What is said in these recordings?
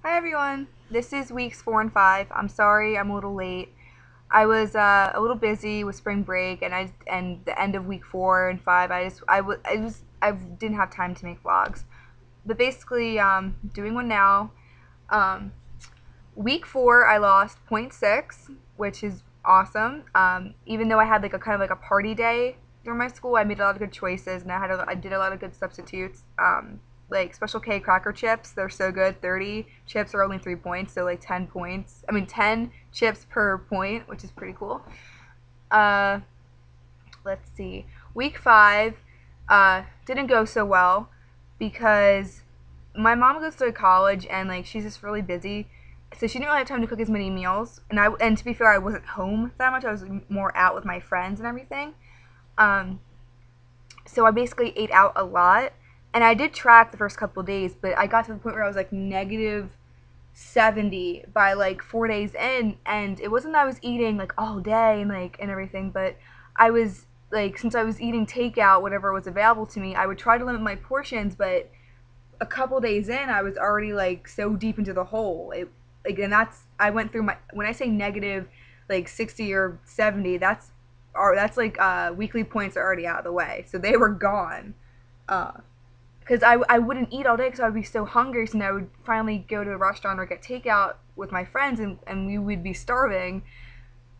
Hi everyone, this is weeks 4 and 5. I'm sorry I'm a little late. I was a little busy with spring break and the end of week 4 and 5. I didn't have time to make vlogs. But basically, doing one now. Um, Week 4 I lost zero point 0.6, which is awesome. Even though I had like a kind of like a party day during my school, I made a lot of good choices and I did a lot of good substitutes. Like Special K cracker chips, they're so good. 30 chips are only 3 points, so like 10 points. I mean 10 chips per point, which is pretty cool. Uh, let's see. Week 5 didn't go so well because my mom goes to college and like she's just really busy, so she didn't really have time to cook as many meals. And to be fair, I wasn't home that much. I was more out with my friends and everything. Um, so I basically ate out a lot, and I did track the first couple of days, but I got to the point where I was like negative 70 by like 4 days in, and it wasn't that I was eating like all day and everything, but I was like, since I was eating takeout whatever was available to me, I would try to limit my portions, but a couple days in I was already like so deep into the hole. It like and that's I went through my when I say negative like 60 or 70, that's like weekly points are already out of the way, so they were gone. Uh, because I wouldn't eat all day because I would be so hungry. So then I would finally go to a restaurant or get takeout with my friends, and we would be starving.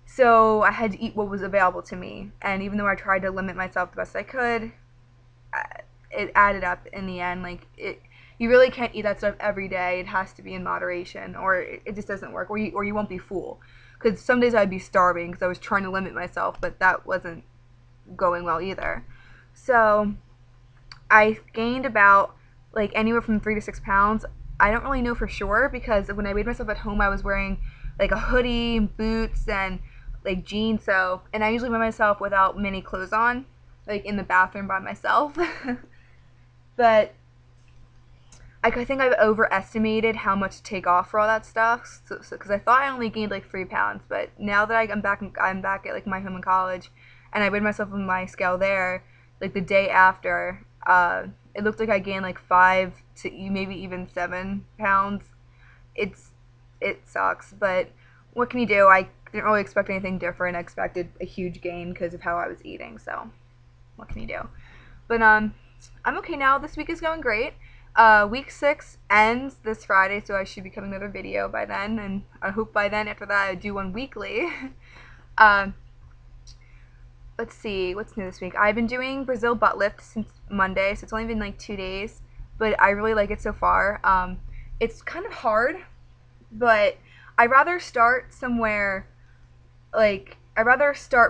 So I had to eat what was available to me. And even though I tried to limit myself the best I could, it added up in the end. You really can't eat that stuff every day. It has to be in moderation, or it just doesn't work, or you won't be full. Because some days I'd be starving because I was trying to limit myself, but that wasn't going well either. So I gained about like anywhere from 3 to 6 pounds. I don't really know for sure because when I weighed myself at home, I was wearing like a hoodie, boots, and like jeans. And I usually weigh myself without many clothes on, like in the bathroom by myself. But I think I've overestimated how much to take off for all that stuff. Because I thought I only gained like 3 pounds, but now that I'm back at like my home in college, and I weighed myself on my scale there, like the day after, it looked like I gained like 5 to maybe even 7 pounds. It's it sucks, but what can you do? I didn't really expect anything different. I expected a huge gain because of how I was eating. So what can you do? But I'm okay now. This week is going great. Week 6 ends this Friday, so I should be coming another video by then, and I hope by then after that I do one weekly. um, let's see, what's new this week? I've been doing Brazil butt lift since Monday, so it's only been like 2 days, but I really like it so far. It's kind of hard, but I'd rather start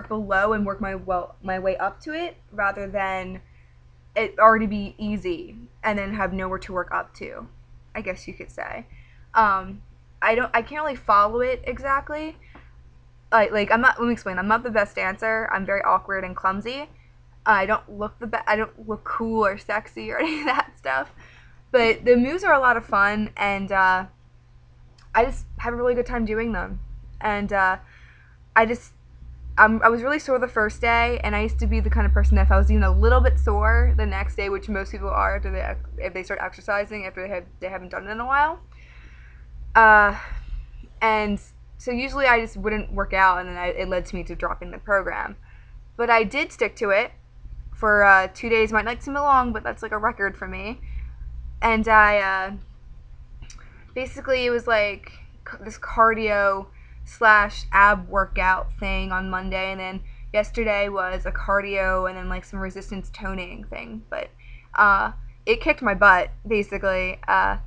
below and work my way up to it rather than it already be easy and then have nowhere to work up to, I guess you could say. Um, I can't really follow it exactly. I'm not. Let me explain. I'm not the best dancer. I'm very awkward and clumsy. I don't look the best. I don't look cool or sexy or any of that stuff. But the moves are a lot of fun, and I just have a really good time doing them. And I just I was really sore the first day, and I used to be the kind of person that if I was even a little bit sore the next day, which most people are if they start exercising after they haven't done it in a while, uh, and so usually I just wouldn't work out, and then it led to me to dropping the program. But I did stick to it for 2 days. Might not seem long, but that's like a record for me. And I basically it was like this cardio slash ab workout thing on Monday, and then yesterday was a cardio and then like some resistance toning thing. But uh, it kicked my butt basically. I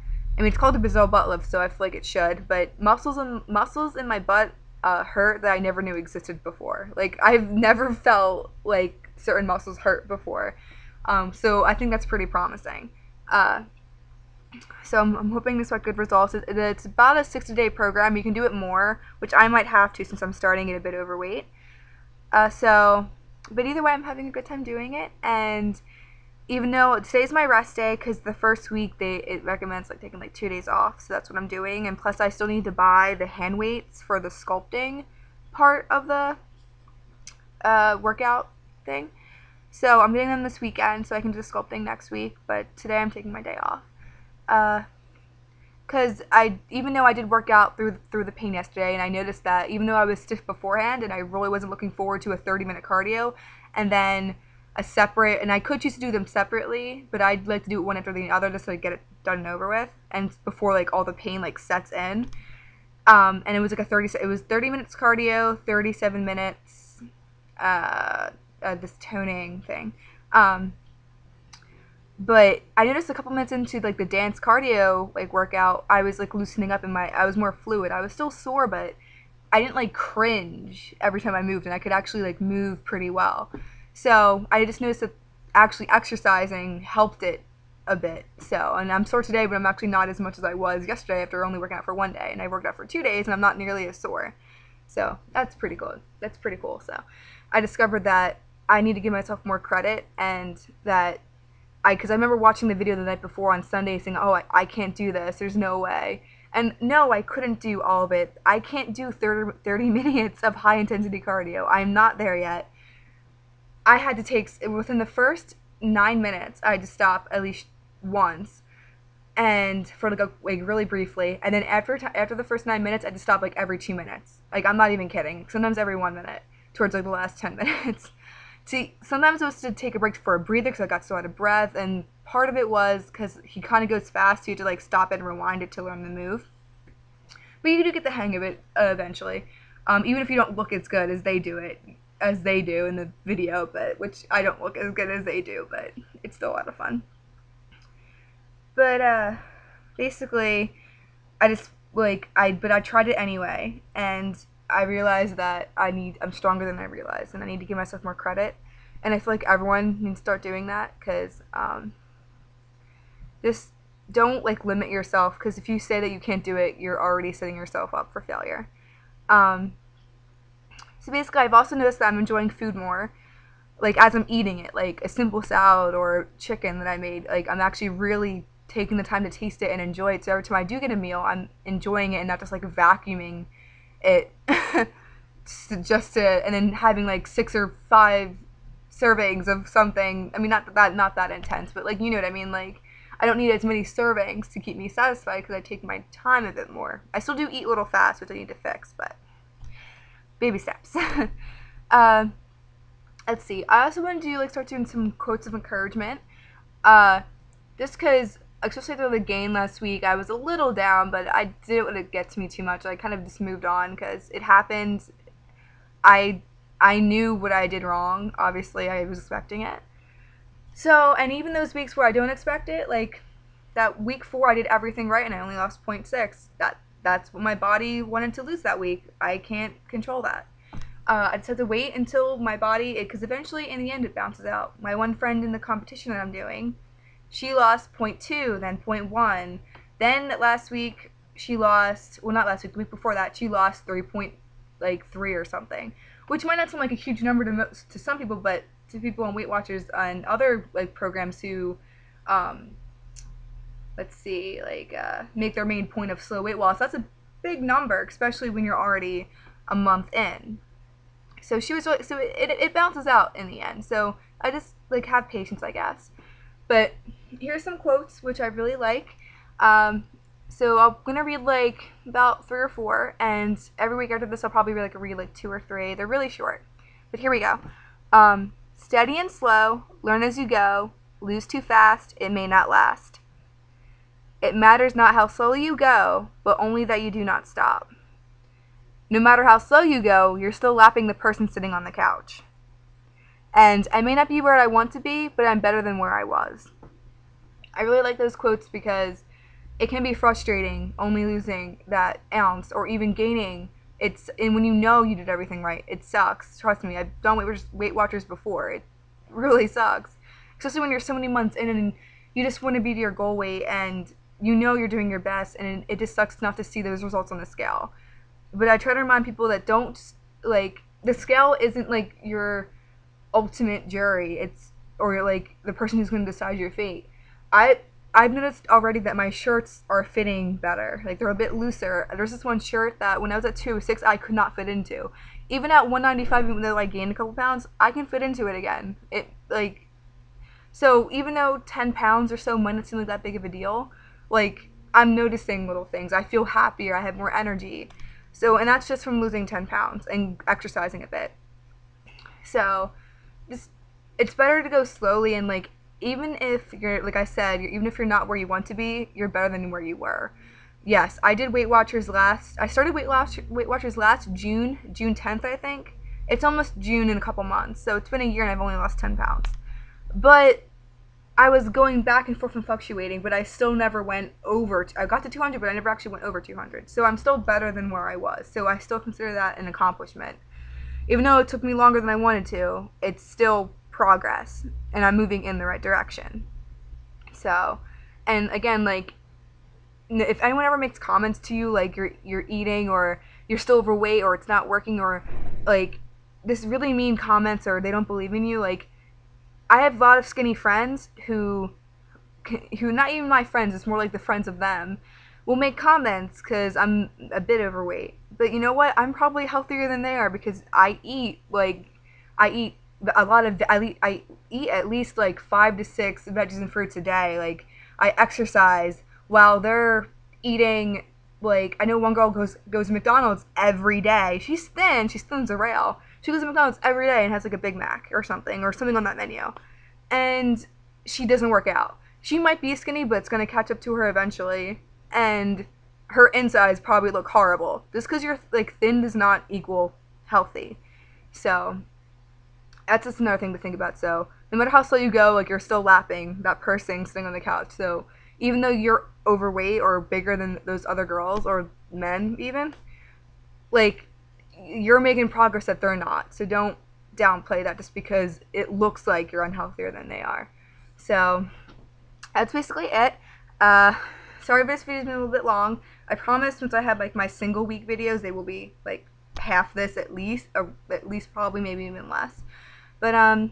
mean, it's called the Brazil butt lift, so I feel like it should. But muscles in my butt hurt that I never knew existed before. Like I've never felt like certain muscles hurt before. So I think that's pretty promising. Uh, so I'm hoping this will have good results. It's about a 60-day program. You can do it more, which I might have to since I'm starting at a bit overweight. But either way, I'm having a good time doing it. And even though today's my rest day, because the first week it recommends like taking like 2 days off, so that's what I'm doing. And plus, I still need to buy the hand weights for the sculpting part of the workout thing. So I'm getting them this weekend, so I can do the sculpting next week. But today I'm taking my day off. Uh, because even though I did work out through the pain yesterday, and I noticed that even though I was stiff beforehand and I really wasn't looking forward to a 30-minute cardio and then a separate, and I could choose to do them separately, but I'd like to do it one after the other just to like, get it done and over with, and before like all the pain like sets in. And it was like it was 30 minutes cardio, 37 minutes this toning thing. But I noticed a couple minutes into like the dance cardio like workout, I was like loosening up I was more fluid. I was still sore, but I didn't like cringe every time I moved, and I could actually like move pretty well. So I just noticed that actually exercising helped it a bit. So, and I'm sore today, but I'm actually not as much as I was yesterday after only working out for 1 day, and I worked out for 2 days, and I'm not nearly as sore. So that's pretty cool. That's pretty cool. So I discovered that I need to give myself more credit, and that because I remember watching the video the night before on Sunday saying, oh, I can't do this, there's no way. And no, I couldn't do all of it. I can't do 30 minutes of high intensity cardio. I'm not there yet. I had to take, within the first 9 minutes, I had to stop at least once, and for like really briefly, and then after the first 9 minutes, I had to stop like every 2 minutes. Like, I'm not even kidding. Sometimes every 1 minute towards like the last 10 minutes. See, sometimes it was to take a break for a breather because I got so out of breath, and part of it was because he kind of goes fast, so you have to like stop it and rewind it to learn the move. But you do get the hang of it eventually, even if you don't look as good as they do in the video, but which I don't look as good as they do, but it's still a lot of fun. But basically, I just but I tried it anyway, and I realized that I'm stronger than I realized, and I need to give myself more credit. And I feel like everyone needs to start doing that, because just don't like limit yourself, because if you say that you can't do it, you're already setting yourself up for failure. So basically, I've also noticed that I'm enjoying food more, like as I'm eating it, like a simple salad or chicken that I made. Like, I'm actually really taking the time to taste it and enjoy it. So every time I do get a meal, I'm enjoying it and not just like vacuuming it and then having like 6 or 5 servings of something. I mean, not that intense, but like, you know what I mean. Like, I don't need as many servings to keep me satisfied because I take my time a bit more. I still do eat a little fast, which I need to fix, but baby steps. Let's see. I also want to start doing some quotes of encouragement. Just because, especially after the game last week, I was a little down, but I didn't want to get to me too much. I kind of just moved on because it happened. I knew what I did wrong. Obviously, I was expecting it. So, and even those weeks where I don't expect it, like that week 4, I did everything right and I only lost 0.6. That's what my body wanted to lose that week. I can't control that. I just have to wait until my body, because eventually in the end it bounces out. My one friend in the competition that I'm doing, she lost 0.2, then 0.1. Then last week she lost, well, not last week, the week before that, she lost 3.3 or something, which might not sound like a huge number to some people, but to people on Weight Watchers and other like programs who, make their main point of slow weight loss, that's a big number, especially when you're already a month in. So she was really, so it bounces out in the end. So I just like have patience, I guess. But here's some quotes which I really like. So I'm gonna read like about 3 or 4, and every week after this I'll probably read like 2 or 3. They're really short, but here we go. Steady and slow, learn as you go, lose too fast, it may not last. It matters not how slowly you go, but only that you do not stop. No matter how slow you go, you're still lapping the person sitting on the couch. And I may not be where I want to be, but I'm better than where I was. I really like those quotes because it can be frustrating only losing that ounce or even gaining. And when you know you did everything right, it sucks. Trust me, I've done Weight Watchers before. It really sucks. Especially when you're so many months in and you just want to be to your goal weight and you know you're doing your best, and it just sucks not to see those results on the scale. But I try to remind people that the scale isn't like your ultimate jury. Or like the person who's going to decide your fate. I've noticed already that my shirts are fitting better. Like, they're a bit looser. There's this one shirt that when I was at 206 I could not fit into. Even at 195, even though I gained a couple pounds, I can fit into it again. So even though 10 pounds or so might not seem like that big of a deal, like, I'm noticing little things. I feel happier. I have more energy. So, and that's just from losing 10 pounds and exercising a bit. So, just, it's better to go slowly, and like, even if you're, like I said, even if you're not where you want to be, you're better than where you were. Yes, I did I started Weight Watchers last June 10th, I think. It's almost June in a couple months, so it's been a year and I've only lost 10 pounds. But I was going back and forth and fluctuating, but I still never went over. I got to 200, but I never actually went over 200. So I'm still better than where I was. So I still consider that an accomplishment. Even though it took me longer than I wanted to, it's still progress, and I'm moving in the right direction. So, and again, like, if anyone ever makes comments to you like you're eating, or you're still overweight, or it's not working, or like this really mean comments, or they don't believe in you, like, I have a lot of skinny friends who not even my friends, it's more like the friends of them, will make comments because I'm a bit overweight. But you know what? I'm probably healthier than they are because I eat a lot of I eat at least like 5 to 6 veggies and fruits a day. Like, I exercise while they're eating. Like, I know one girl goes to McDonald's every day. She's thin. She's thin as a rail. She goes to McDonald's every day and has like a Big Mac or something on that menu, and she doesn't work out. She might be skinny, but it's gonna catch up to her eventually, and her insides probably look horrible. Just because you're like thin does not equal healthy. So that's just another thing to think about. So no matter how slow you go, like, you're still lapping that person sitting on the couch. So even though you're overweight or bigger than those other girls or men even, like, you're making progress that they're not. So don't downplay that just because it looks like you're unhealthier than they are. So that's basically it. Sorry if this video's been a little bit long. I promise once I have like my single week videos, they will be like half this at least, or at least probably maybe even less. But hope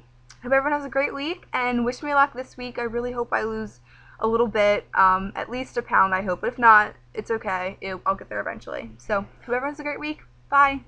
everyone has a great week, and wish me luck this week. I really hope I lose a little bit, at least a pound, I hope. But if not, it's okay. I'll get there eventually. So hope everyone has a great week. Bye.